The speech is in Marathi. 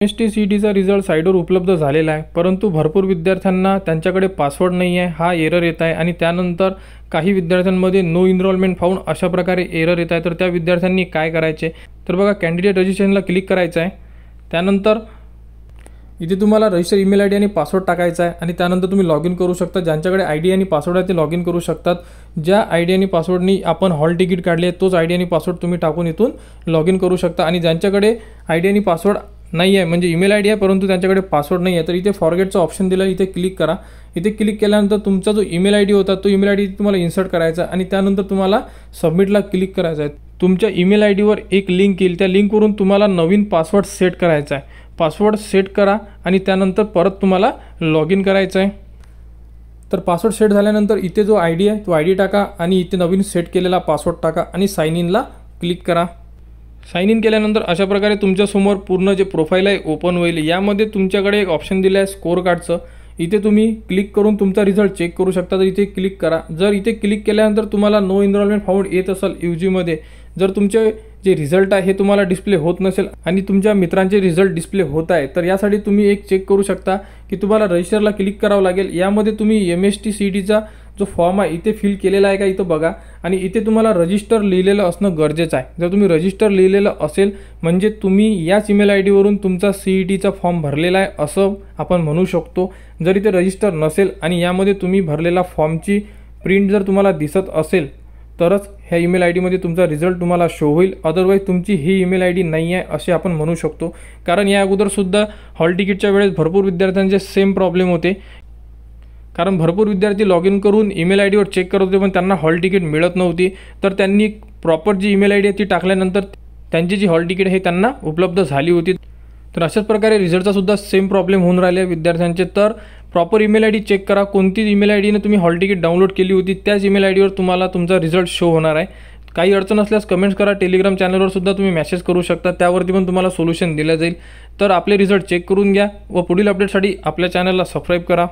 MST-CETचा रिझल्ट साईटवर उपलब्ध झालेला आहे, परंतु भरपूर विद्यार्थ्यांना त्यांच्याकडे पासवर्ड नाही आहे, हा एरर येत आहे आणि त्यानंतर काही विद्यार्थ्यांमध्ये नो इनरोलमेंट फाउंड अशा प्रकारे एरर येत आहे। तर त्या विद्यार्थ्यांनी काय करायचे, तर बघा कॅन्डिडेट रजिस्ट्रेशनला क्लिक करायचं आहे। त्यानंतर इथे तुम्हाला रजिस्टर ईमेल आयडी आणि पासवर्ड टाकायचा आहे आणि त्यानंतर तुम्ही लॉग इन करू शकता। ज्यांच्याकडे आयडी आणि पासवर्ड आहे ते लॉग इन करू शकतात। ज्या आयडी आणि पासवर्डनी आपण हॉल तिकीट काढले आहे तोच आयडी आणि पासवर्ड तुम्ही टाकून इथून लॉग इन करू शकता। आणि ज्यांच्याकडे आयडी आणि पासवर्ड नाही आहे, म्हणजे ईमेल आयडी आहे परंतु त्यांच्याकडे पासवर्ड नाही आहे, तर इथे फॉरगेटचं ऑप्शन दिलं, इथे क्लिक करा। इथे क्लिक केल्यानंतर तुमचा जो ईमेल आयडी होता तो ईमेल आयडी तुम्हाला इन्सर्ट करायचा आणि त्यानंतर तुम्हाला सबमिटला क्लिक करायचं आहे। तुमच्या ईमेल आयडीवर एक लिंक येईल, त्या लिंकवरून तुम्हाला नवीन पासवर्ड सेट करायचा आहे। पासवर्ड सेट करा आणि त्यानंतर परत तुम्हाला लॉग इन करायचं आहे। तर पासवर्ड सेट झाल्यानंतर इथे जो आयडी आहे तो आयडी टाका आणि इथे नवीन सेट केलेला पासवर्ड टाका आणि साइन इनला क्लिक करा। साइन इन केल्यानंतर अशा प्रकारे तुमच्यासमोर पूर्ण जे प्रोफाईल आहे ओपन होईल। यामध्ये तुमच्याकडे एक ऑप्शन दिलं आहे स्कोर कार्डचं, इथे तुम्ही क्लिक करून तुमचा रिझल्ट चेक करू शकता। तर इथे क्लिक करा। जर इथे क्लिक केल्यानंतर तुम्हाला नो इनरोलमेंट फाउंड येत असेल यूजीमध्ये, जर तुमचे जे रिझल्ट आहे हे तुम्हाला डिस्प्ले होत नसेल आणि तुमच्या मित्रांचे रिझल्ट डिस्प्ले होत आहे, तर यासाठी तुम्ही एक चेक करू शकता की तुम्हाला रजिस्टरला क्लिक करावं लागेल। यामध्ये तुम्ही MST-CETचा जो फॉर्म आहे इथे फिल केलेला आहे का इथं बघा आणि इथे तुम्हाला रजिस्टर लिहिलेलं असणं गरजेचं आहे। जर तुम्ही रजिस्टर लिहिलेलं असेल म्हणजे तुम्ही याच ईमेल आयडीवरून तुमचा CETचा फॉर्म भरलेला आहे असं आपण म्हणू शकतो। जर इथे रजिस्टर नसेल आणि यामध्ये तुम्ही भरलेला फॉर्मची प्रिंट जर तुम्हाला दिसत असेल तरच ह्या ईमेल आयडीमध्ये तुमचा रिझल्ट तुम्हाला शो होईल, अदरवाईज तुमची ही ईमेल आयडी नाही आहे असे आपण म्हणू शकतो। कारण या अगोदरसुद्धा हॉल तिकीटच्या वेळेस भरपूर विद्यार्थ्यांचे सेम प्रॉब्लेम होते, कारण भरपूर विद्यार्थी लॉग इन करून ईमेल आयडीवर चेक करत होते पण त्यांना हॉल तिकीट मिळत नव्हती। तर त्यांनी प्रॉपर जी ईमेल आयडी आहे ती टाकल्यानंतर त्यांची जी हॉल तिकीट आहे त्यांना उपलब्ध झाली होती। तर अशाच प्रकारे रिझल्टचा सुद्धा सेम प्रॉब्लेम होऊन राहिले विद्यार्थ्यांचे। तर प्रॉपर ईमेल आयडी चेक करा, कोणती ईमेल आयडीने तुम्ही हॉल तिकीट डाउनलोड केली होती त्याच ईमेल आयडीवर तुम्हाला तुमचा रिझल्ट शो होणार आहे। काही अडचण असल्यास कमेंट्स करा, टेलिग्राम चॅनलवर सुद्धा तुम्ही मेसेज करू शकता, त्यावरती पण तुम्हाला सोल्युशन दिलं जाईल। तर आपले रिझल्ट चेक करून घ्या व पुढील अपडेटसाठी आपल्या चॅनलला सबस्क्राईब करा।